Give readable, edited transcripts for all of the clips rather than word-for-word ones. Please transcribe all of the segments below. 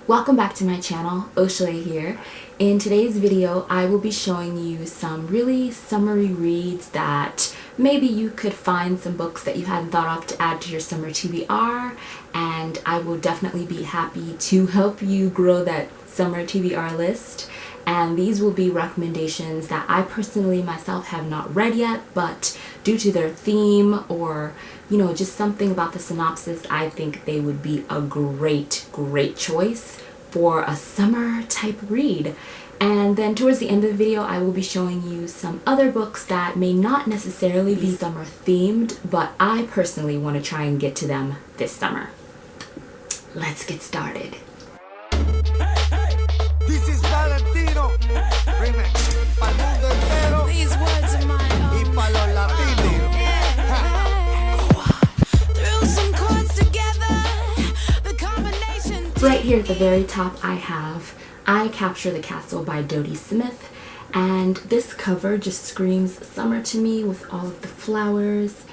Welcome back to my channel, OhSheReads here. In today's video, I will be showing you some really summery reads that maybe you could find some books that you hadn't thought of to add to your summer TBR, and I will definitely be happy to help you grow that summer TBR list. And these will be recommendations that I personally myself have not read yet, but due to their theme or just something about the synopsis, I think they would be a great choice for a summer type read. And then towards the end of the video, I will be showing you some other books that may not necessarily be summer themed, but I personally want to try and get to them this summer. Let's get started. This is Valentino remix pa'l mundo entero. These words are my own. Y pa' los latinos. Threw some chords together. The combination. Right here at the very top, I have I Capture the Castle by Dodie Smith, and this cover just screams summer to me with all of the flowers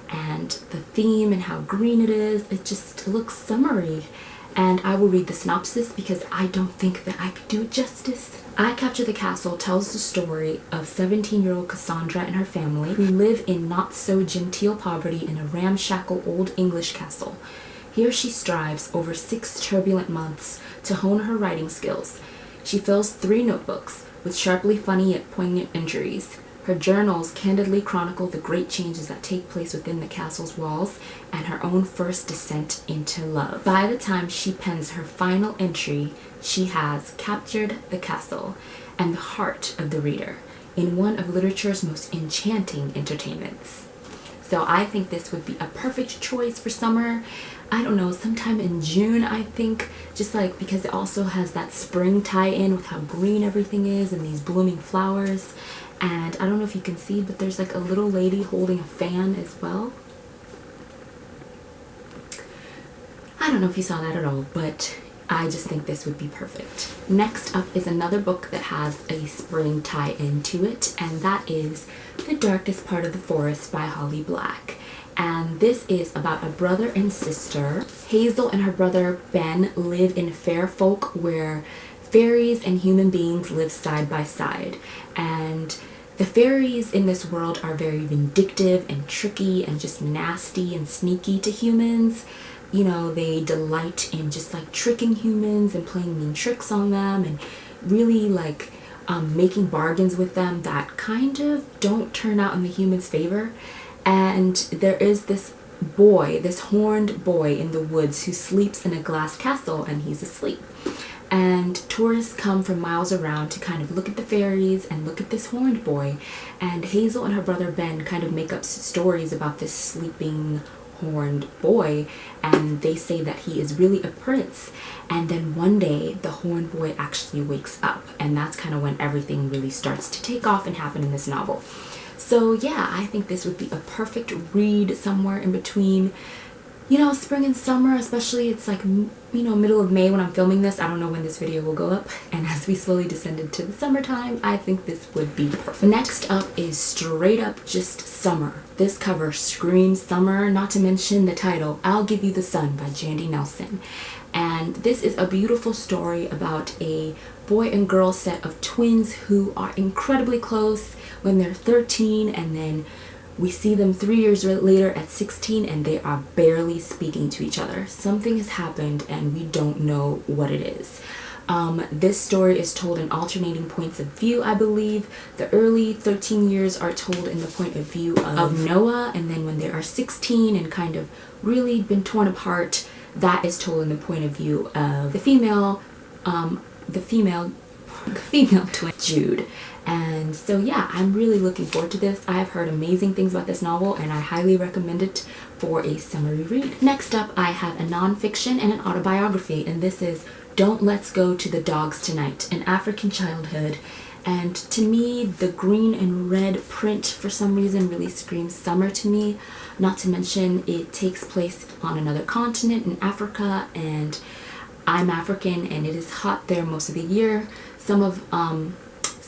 and the theme and how green it is. It just looks summery. And I will read the synopsis because I don't think that I could do it justice. I Capture the Castle tells the story of 17-year-old Cassandra and her family who live in not-so-genteel poverty in a ramshackle Old English castle. Here she strives over 6 turbulent months to hone her writing skills. She fills 3 notebooks with sharply funny yet poignant entries. Her journals candidly chronicle the great changes that take place within the castle's walls and her own first descent into love. By the time she pens her final entry, she has captured the castle and the heart of the reader in one of literature's most enchanting entertainments. So I think this would be a perfect choice for summer. I don't know, sometime in June, I think, just like because it also has that spring tie-in with how green everything is and these blooming flowers. And I don't know if you can see, but there's like a little lady holding a fan as well. I don't know if you saw that at all, but I just think this would be perfect. Next up is another book that has a spring tie-in to it, and that is The Darkest Part of the Forest by Holly Black. And this is about a brother and sister. Hazel and her brother Ben live in Fairfolk, where fairies and human beings live side by side. And the fairies in this world are very vindictive and tricky and just nasty and sneaky to humans. They delight in just like tricking humans and playing mean tricks on them and really like making bargains with them that kind of don't turn out in the humans' favor. And there is this boy, this horned boy in the woods who sleeps in a glass castle, and he's asleep. And tourists come from miles around to kind of look at the fairies and look at this horned boy. And Hazel and her brother Ben kind of make up stories about this sleeping horned boy, and they say that he is really a prince. And then one day the horned boy actually wakes up, and that's kind of when everything really starts to take off and happen in this novel. So yeah, I think this would be a perfect read somewhere in between spring and summer, especially. It's like, middle of May when I'm filming this. I don't know when this video will go up. And as we slowly descend into the summertime, I think this would be perfect. Next up is straight up just summer. This cover screams summer, not to mention the title, I'll Give You the Sun by Jandy Nelson. And this is a beautiful story about a boy and girl set of twins who are incredibly close when they're 13, and then we see them 3 years later at 16 and they are barely speaking to each other. Something has happened and we don't know what it is. This story is told in alternating points of view, I believe. The early 13 years are told in the point of view of Noah, and then when they are 16 and kind of really been torn apart, that is told in the point of view of the female twin, Jude. And so yeah, I'm really looking forward to this. I have heard amazing things about this novel and I highly recommend it for a summery read. Next up, I have a nonfiction and an autobiography, and this is Don't Let's Go to the Dogs Tonight, An African Childhood. And to me, the green and red print for some reason really screams summer to me. Not to mention it takes place on another continent in Africa, and I'm African and it is hot there most of the year. Some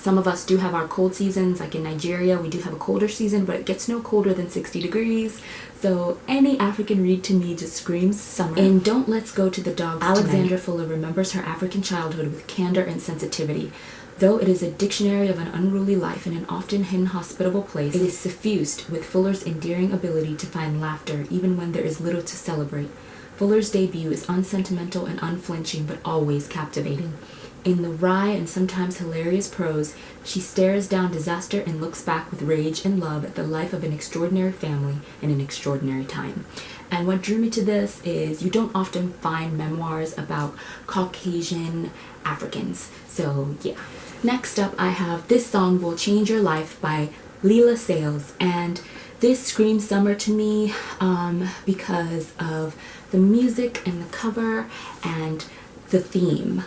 some of us do have our cold seasons. Like in Nigeria, we do have a colder season, but it gets no colder than 60 degrees. So any African read to me just screams summer. In Don't Let's Go to the Dogs Alexandra Fuller remembers her African childhood with candor and sensitivity. Though it is a dictionary of an unruly life in an often hidden hospitable place, it is suffused with Fuller's endearing ability to find laughter even when there is little to celebrate. Fuller's debut is unsentimental and unflinching, but always captivating. In the wry and sometimes hilarious prose, she stares down disaster and looks back with rage and love at the life of an extraordinary family in an extraordinary time. And what drew me to this is you don't often find memoirs about Caucasian Africans. So yeah. Next up, I have This Song Will Change Your Life by Leela Sales. And this screams summer to me because of the music and the cover and the theme.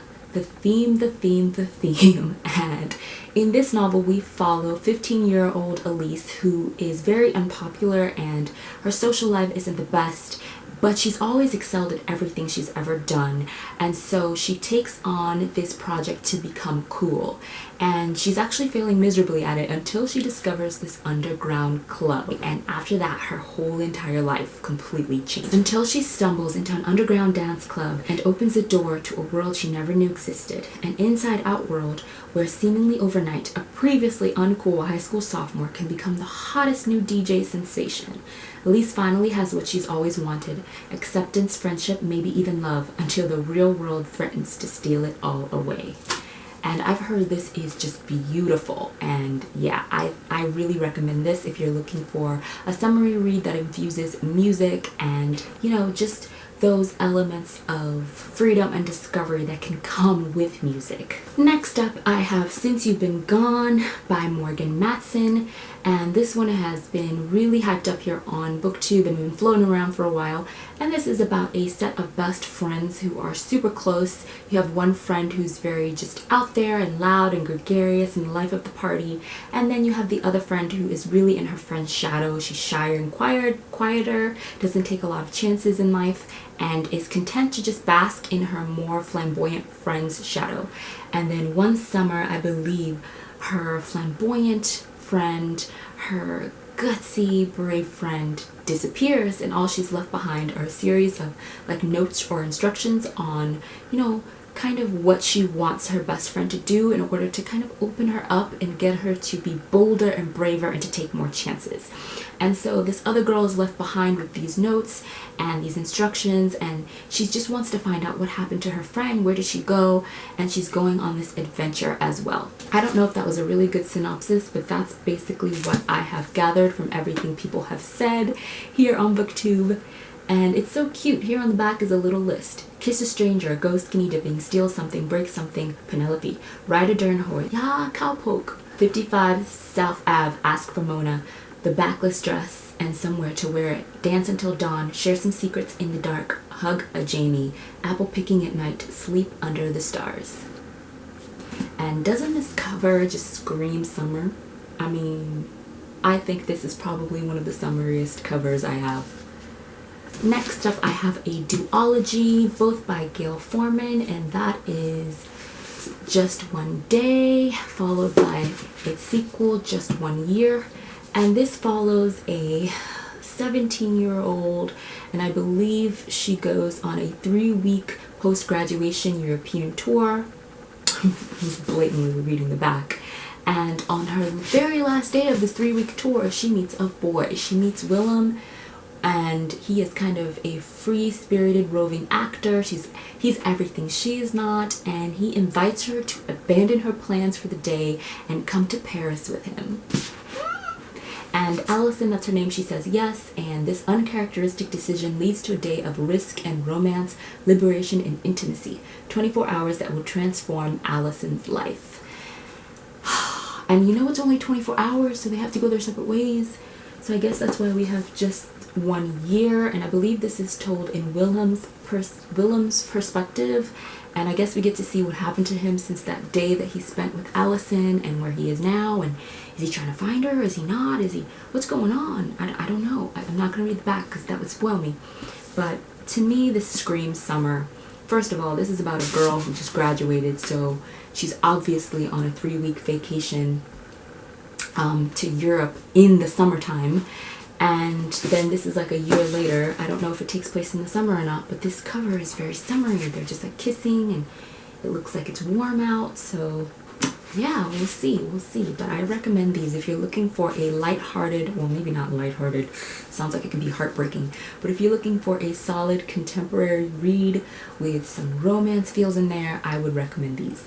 And in this novel, we follow 15-year-old Elise, who is very unpopular and her social life isn't the best, but she's always excelled at everything she's ever done. And so she takes on this project to become cool. And she's actually failing miserably at it until she discovers this underground club. And after that, her whole entire life completely changes. Until she stumbles into an underground dance club and opens a door to a world she never knew existed. An inside-out world where seemingly overnight, a previously uncool high school sophomore can become the hottest new DJ sensation. Elise finally has what she's always wanted: acceptance, friendship, maybe even love, until the real world threatens to steal it all away. And I've heard this is just beautiful, and yeah, I really recommend this if you're looking for a summery read that infuses music and, you know, just those elements of freedom and discovery that can come with music. Next up, I have Since You've Been Gone by Morgan Matson, and this one has been really hyped up here on BookTube and been floating around for a while. And this is about a set of best friends who are super close. You have one friend who's very just out there and loud and gregarious in the life of the party, and then you have the other friend who is really in her friend's shadow. She's shyer and quieter, doesn't take a lot of chances in life, and is content to just bask in her more flamboyant friend's shadow. And then one summer, I believe, her flamboyant friend, her gutsy, brave friend, disappears, and all she's left behind are a series of like notes or instructions on, you know, kind of what she wants her best friend to do in order to kind of open her up and get her to be bolder and braver and to take more chances. And so this other girl is left behind with these notes and these instructions, and she just wants to find out what happened to her friend, where did she go, and she's going on this adventure as well. I don't know if that was a really good synopsis, but that's basically what I have gathered from everything people have said here on BookTube. And it's so cute. Here on the back is a little list. Kiss a stranger, go skinny dipping, steal something, break something, Penelope. Ride a darn horse, yeah, cowpoke. 55 South Ave, ask for Mona. The backless dress and somewhere to wear it. Dance until dawn, share some secrets in the dark. Hug a Jamie. Apple picking at night, sleep under the stars. And doesn't this cover just scream summer? I mean, I think this is probably one of the summeriest covers I have. Next up, I have a duology, both by Gail Forman, and that is Just One Day, followed by its sequel, Just One Year. And this follows a 17-year-old, and I believe she goes on a 3-week post-graduation European tour. He's blatantly reading the back. And on her very last day of this 3-week tour, she meets a boy. She meets Willem, and he is kind of a free-spirited roving actor. He's everything she is not, and he invites her to abandon her plans for the day and come to Paris with him. And Allison, that's her name, she says yes, and this uncharacteristic decision leads to a day of risk and romance, liberation and intimacy. 24 hours that will transform Allison's life. And you know it's only 24 hours, so they have to go their separate ways. So I guess that's why we have Just 1 year, and I believe this is told in Willem's perspective, and I guess we get to see what happened to him since that day that he spent with Allison and where he is now, and is he trying to find her, is he not, what's going on? I don't know. I'm not going to read the back because that would spoil me, but to me this screams summer. First of all, this is about a girl who just graduated, so she's obviously on a 3-week vacation to Europe in the summertime. And then this is like a year later. I don't know if it takes place in the summer or not, but this cover is very summery. They're just like kissing and it looks like it's warm out. So yeah, we'll see. But I recommend these if you're looking for a lighthearted, well, maybe not lighthearted, sounds like it can be heartbreaking, but if you're looking for a solid contemporary read with some romance feels in there, I would recommend these.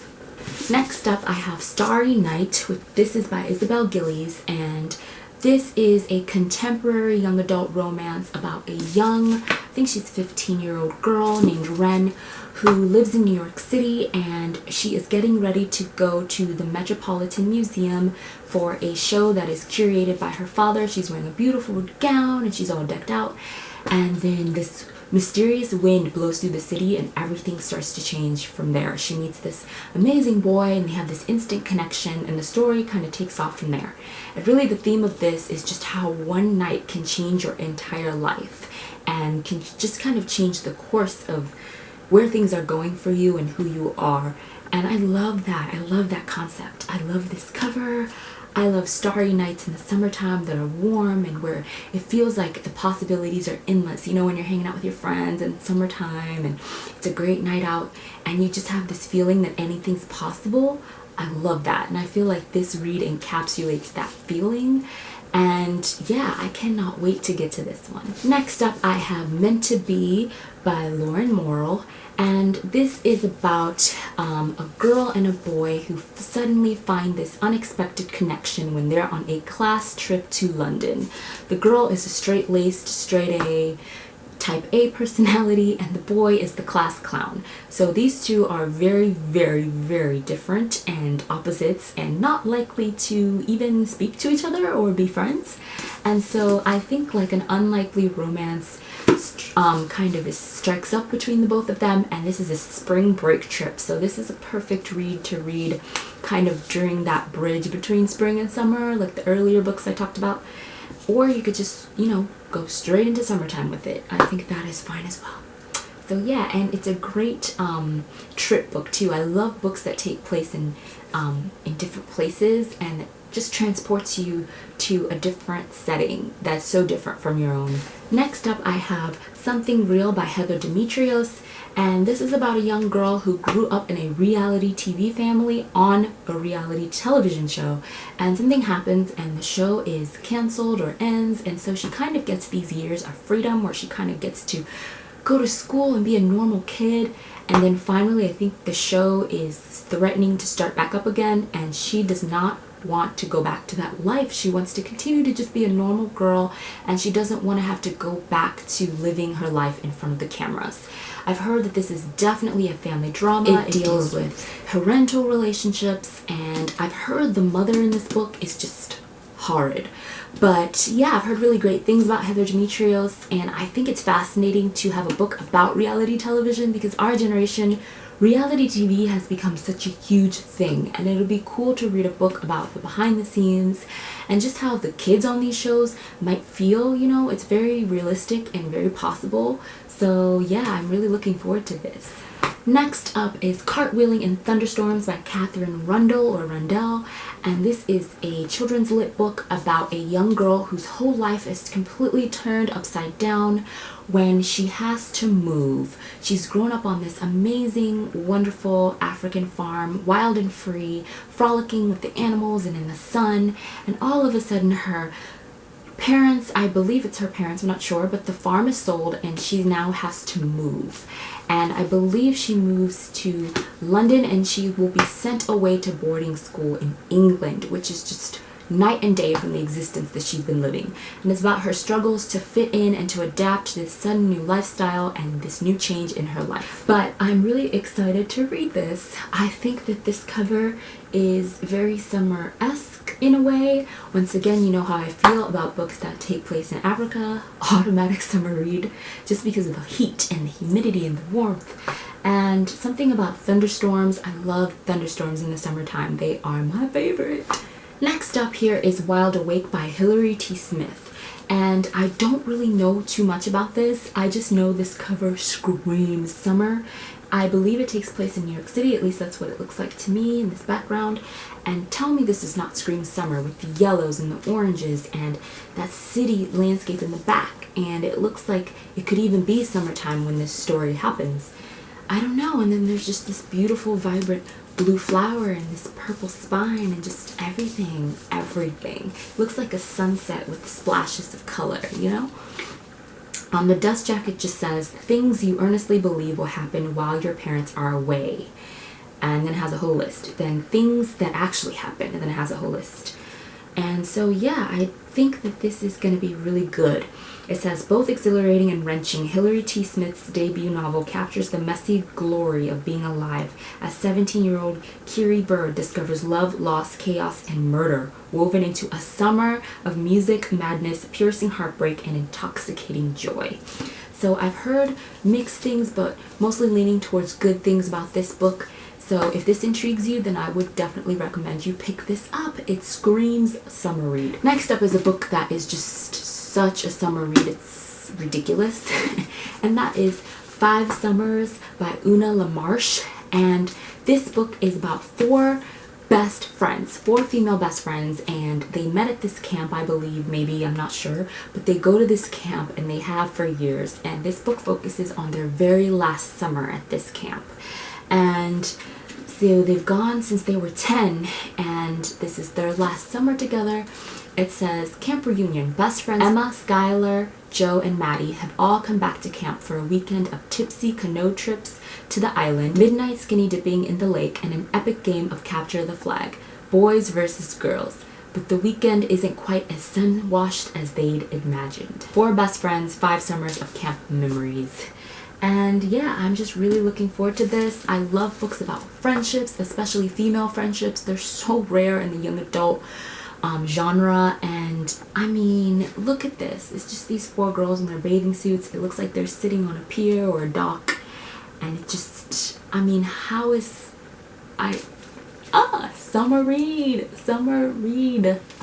Next up, I have Starry Night. This is by Isabel Gillies, and this is a contemporary young adult romance about a young, I think she's a 15-year-old girl named Ren who lives in New York City, and she is getting ready to go to the Metropolitan Museum for a show that is curated by her father. She's wearing a beautiful gown and she's all decked out, and then this mysterious wind blows through the city and everything starts to change from there. She meets this amazing boy and they have this instant connection, and the story kind of takes off from there. And really the theme of this is just how one night can change your entire life and can just kind of change the course of where things are going for you and who you are. And I love that. I love that concept. I love this cover. I love starry nights in the summertime that are warm and where it feels like the possibilities are endless. You know, when you're hanging out with your friends in summertime and it's a great night out and you just have this feeling that anything's possible. I love that. And I feel like this read encapsulates that feeling. And yeah, I cannot wait to get to this one. Next up, I have Meant to Be by Lauren Morrill. And this is about a girl and a boy who suddenly find this unexpected connection when they're on a class trip to London. The girl is a straight-laced, straight-A, type A personality, and the boy is the class clown. So these two are very, very, very different and opposites and not likely to even speak to each other or be friends. And so I think like an unlikely romance kind of strikes up between the both of them, and this is a spring break trip. So this is a perfect read to read kind of during that bridge between spring and summer, like the earlier books I talked about. Or you could just, you know, go straight into summertime with it. I think that is fine as well. So yeah, and it's a great trip book too. I love books that take place in different places and it just transports you to a different setting that's so different from your own. Next up, I have Something Real by Heather Demetrios. And this is about a young girl who grew up in a reality TV family on a reality television show. And something happens and the show is canceled or ends. And so she kind of gets these years of freedom where she kind of gets to go to school and be a normal kid. And then finally, I think the show is threatening to start back up again. And she does not want to go back to that life. She wants to continue to just be a normal girl. And she doesn't want to have to go back to living her life in front of the cameras. I've heard that this is definitely a family drama. It deals with parental relationships, and I've heard the mother in this book is just horrid. But yeah, I've heard really great things about Heather Demetrios, and I think it's fascinating to have a book about reality television because our generation, reality TV has become such a huge thing, and it'll be cool to read a book about the behind the scenes and just how the kids on these shows might feel. You know, it's very realistic and very possible. So yeah, I'm really looking forward to this. Next up is Cartwheeling and Thunderstorms by Catherine Rundell, and this is a children's lit book about a young girl whose whole life is completely turned upside down when she has to move. She's grown up on this amazing, wonderful African farm, wild and free, frolicking with the animals and in the sun, and all of a sudden her parents, I believe it's her parents, I'm not sure, but the farm is sold and she now has to move. And I believe she moves to London and she will be sent away to boarding school in England, which is just night and day from the existence that she's been living. And it's about her struggles to fit in and to adapt to this sudden new lifestyle and this new change in her life. But I'm really excited to read this. I think that this cover is very summer-esque in a way. Once again, you know how I feel about books that take place in Africa. Automatic summer read, just because of the heat and the humidity and the warmth. And something about thunderstorms. I love thunderstorms in the summertime. They are my favorite. Next up here is Wild Awake by Hilary T. Smith. And I don't really know too much about this. I just know this cover screams summer. I believe it takes place in New York City, at least that's what it looks like to me in this background. And tell me this does not scream summer with the yellows and the oranges and that city landscape in the back. And it looks like it could even be summertime when this story happens. I don't know. And then there's just this beautiful, vibrant blue flower and this purple spine and just everything. Looks like a sunset with splashes of color, you know? The dust jacket just says, things you earnestly believe will happen while your parents are away. And then it has a whole list. Then things that actually happen, and then it has a whole list. And so yeah, I think that this is going to be really good. It says, both exhilarating and wrenching, Hilary T. Smith's debut novel captures the messy glory of being alive as 17-year-old Kiri Bird discovers love, loss, chaos, and murder woven into a summer of music, madness, piercing heartbreak, and intoxicating joy. So I've heard mixed things, but mostly leaning towards good things about this book. So if this intrigues you, then I would definitely recommend you pick this up. It screams summer read. Next up is a book that is just such a summer read, it's ridiculous. And that is 5 Summers by Una LaMarche. And this book is about 4 best friends, 4 female best friends, and they met at this camp, I believe, maybe, I'm not sure, but they go to this camp and they have for years. And this book focuses on their very last summer at this camp. And so they've gone since they were 10, and this is their last summer together. It says, Camp Reunion. Best friends Emma, Skylar, Joe, and Maddie have all come back to camp for a weekend of tipsy canoe trips to the island, midnight skinny dipping in the lake, and an epic game of capture the flag. Boys versus girls. But the weekend isn't quite as sun-washed as they'd imagined. 4 best friends, 5 summers of camp memories. And yeah, I'm just really looking forward to this. I love books about friendships, especially female friendships. They're so rare in the young adult genre. And I mean, look at this. It's just these 4 girls in their bathing suits. It looks like they're sitting on a pier or a dock. And it just, I mean, how is summer read.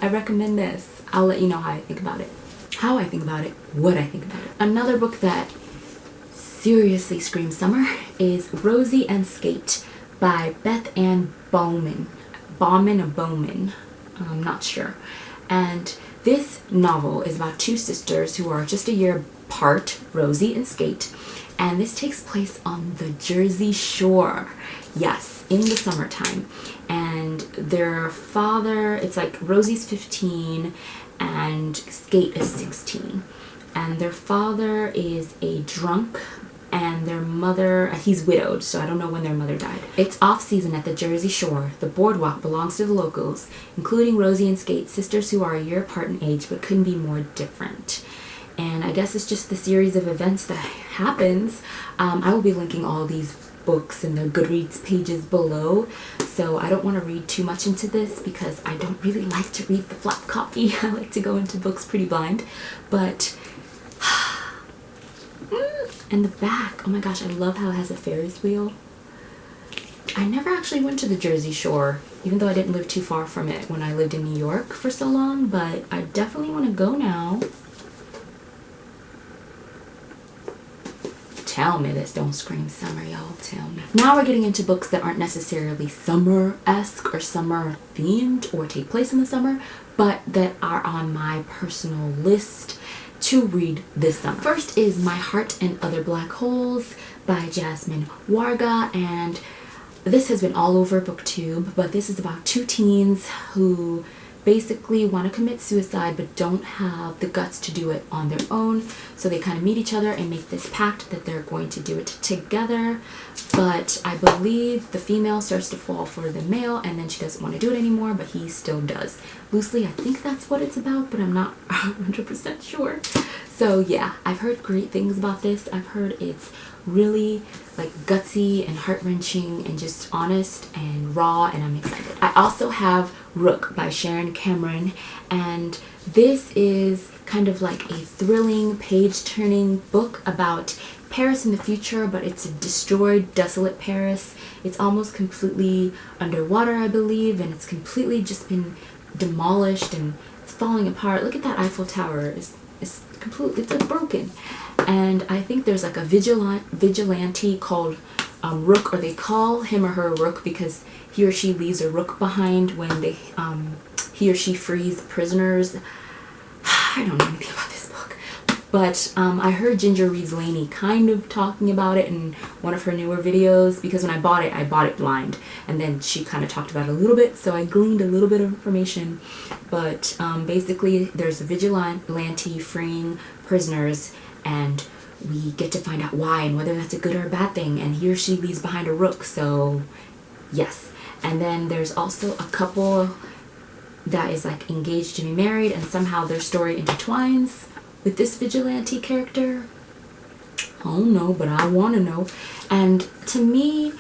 I recommend this. I'll let you know how I think about it. What I think about it. Another book that seriously screams summer is Rosie and Skate by Beth Ann Bowman. I'm not sure. And this novel is about 2 sisters who are just a year apart, Rosie and Skate, and this takes place on the Jersey Shore. Yes, in the summertime. And their father, it's like Rosie's 15 and Skate is 16. And their father is a drunk, and their mother, he's widowed, so I don't know when their mother died. It's off season at the Jersey Shore. The boardwalk belongs to the locals, including Rosie and Skate, sisters who are a year apart in age but couldn't be more different. And I guess it's just the series of events that happens. I will be linking all these books in the Goodreads pages below, so I don't want to read too much into this because I don't really like to read the flap copy. I like to go into books pretty blind, but and the back, oh my gosh, I love how it has a Ferris wheel. I never actually went to the Jersey Shore, even though I didn't live too far from it when I lived in New York for so long, but I definitely want to go now. Tell me this don't scream summer, y'all. Tell me. Now we're getting into books that aren't necessarily summer-esque or summer-themed or take place in the summer, but that are on my personal list to read this summer. First is My Heart and Other Black Holes by Jasmine Warga, and this has been all over BookTube, but this is about 2 teens who basically want to commit suicide but don't have the guts to do it on their own, so they kind of meet each other and make this pact that they're going to do it together. But I believe the female starts to fall for the male, and then she doesn't want to do it anymore, but he still does. Loosely, I think that's what it's about, but I'm not 100% sure. So yeah, I've heard great things about this. I've heard it's really like gutsy and heart-wrenching and just honest and raw, and I'm excited. I also have Rook by Sharon Cameron, and this is kind of like a thrilling, page-turning book about Paris in the future, but it's a destroyed, desolate Paris. It's almost completely underwater, I believe, and it's completely just been demolished and it's falling apart. Look at that Eiffel Tower. It's like broken. And I think there's like a vigilante called Rook, or they call him or her Rook because he or she leaves a rook behind when they he or she frees prisoners. I don't know anything about this book, but I heard Ginger Reads Laney kind of talking about it in one of her newer videos, because when I bought it blind, and then she kind of talked about it a little bit, so I gleaned a little bit of information. But basically there's a vigilante freeing prisoners, and we get to find out why and whether that's a good or a bad thing, and he or she leaves behind a rook, so yes. And then there's also a couple that is like engaged to be married, and somehow their story intertwines with this vigilante character. I don't know, but I want to know. And to me,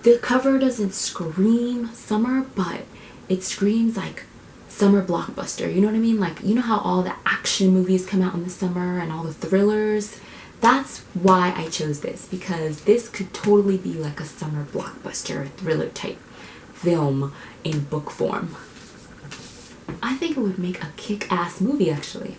the cover doesn't scream summer, but it screams like summer blockbuster. You know what I mean? Like, you know how all the action movies come out in the summer and all the thrillers? That's why I chose this, because this could totally be like a summer blockbuster thriller type film in book form. I think it would make a kick-ass movie, actually.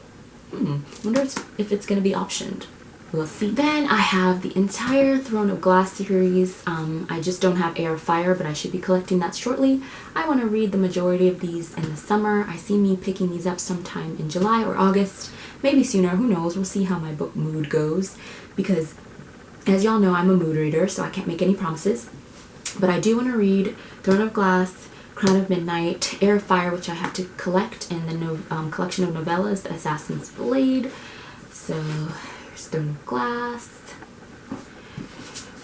Wonder if it's going to be optioned. We'll see. Then I have the entire Throne of Glass series. I just don't have Air of Fire, but I should be collecting that shortly. I want to read the majority of these in the summer. I see me picking these up sometime in July or August. Maybe sooner, who knows. We'll see how my book mood goes. Because, as y'all know, I'm a mood reader, so I can't make any promises. But I do want to read Throne of Glass, Crown of Midnight, Air of Fire, which I have to collect, and the collection of novellas, The Assassin's Blade. So there's Throne of Glass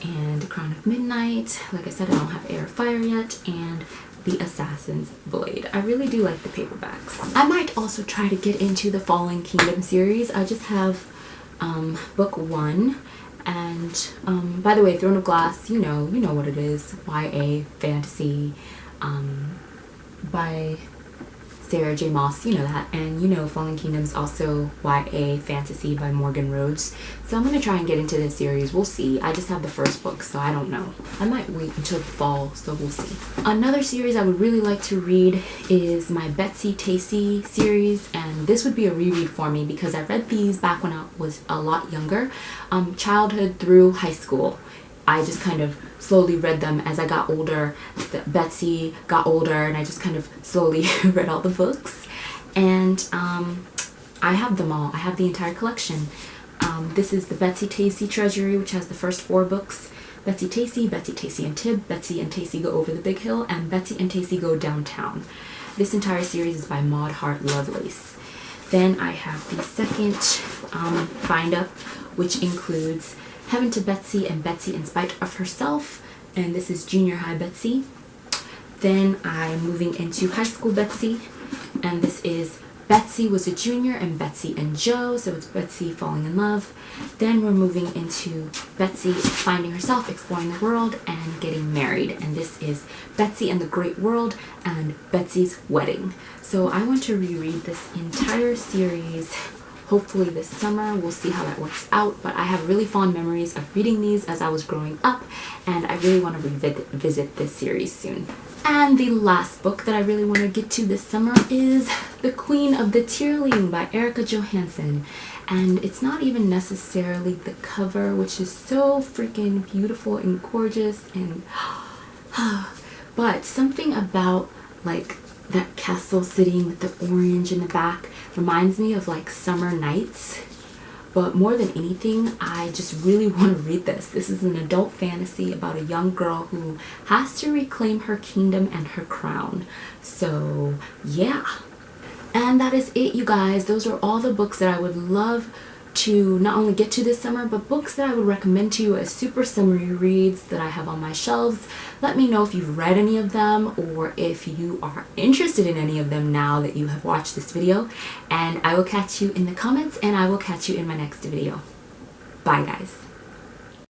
and Crown of Midnight. Like I said, I don't have Air of Fire yet, and The Assassin's Blade. I really do like the paperbacks. I might also try to get into the Fallen Kingdom series. I just have book 1. And by the way, Throne of Glass, you know what it is. YA fantasy by Sarah J. Maas, you know that. And Fallen Kingdom's also YA fantasy by Morgan Rhodes. So I'm going to try and get into this series. We'll see. I just have the first book, so I don't know. I might wait until the fall, so we'll see. Another series I would really like to read is my Betsy Tacy series, and this would be a reread for me because I read these back when I was a lot younger, childhood through high school. I just kind of slowly read them as I got older. Betsy got older, and I just kind of slowly read all the books. And I have them all. I have the entire collection. This is the Betsy Tacy Treasury, which has the first 4 books. Betsy Tacy and Tib, Betsy and Tacy Go Over the Big Hill, and Betsy and Tacy Go Downtown. This entire series is by Maud Hart Lovelace. Then I have the second bind-up, which includes Heaven to Betsy and Betsy in Spite of Herself, and this is Junior High Betsy. Then I'm moving into High School Betsy, and this is Betsy Was a Junior and Betsy and Joe, so it's Betsy falling in love. Then we're moving into Betsy finding herself, exploring the world, and getting married, and this is Betsy and the Great World and Betsy's Wedding. So I want to reread this entire series hopefully this summer. We'll see how that works out, but I have really fond memories of reading these as I was growing up, and I really want to revisit this series soon. And the last book that I really want to get to this summer is The Queen of the Cheerleading by Erica Johansson. And it's not even necessarily the cover, which is so freaking beautiful and gorgeous, and but something about like that castle sitting with the orange in the back reminds me of like summer nights. But more than anything, I just really want to read this. This is an adult fantasy about a young girl who has to reclaim her kingdom and her crown. So yeah. And that is it, you guys. Those are all the books that I would love to not only get to this summer, but books that I would recommend to you as super summery reads that I have on my shelves. Let me know if you've read any of them or if you are interested in any of them now that you have watched this video. And I will catch you in the comments, and I will catch you in my next video. Bye, guys.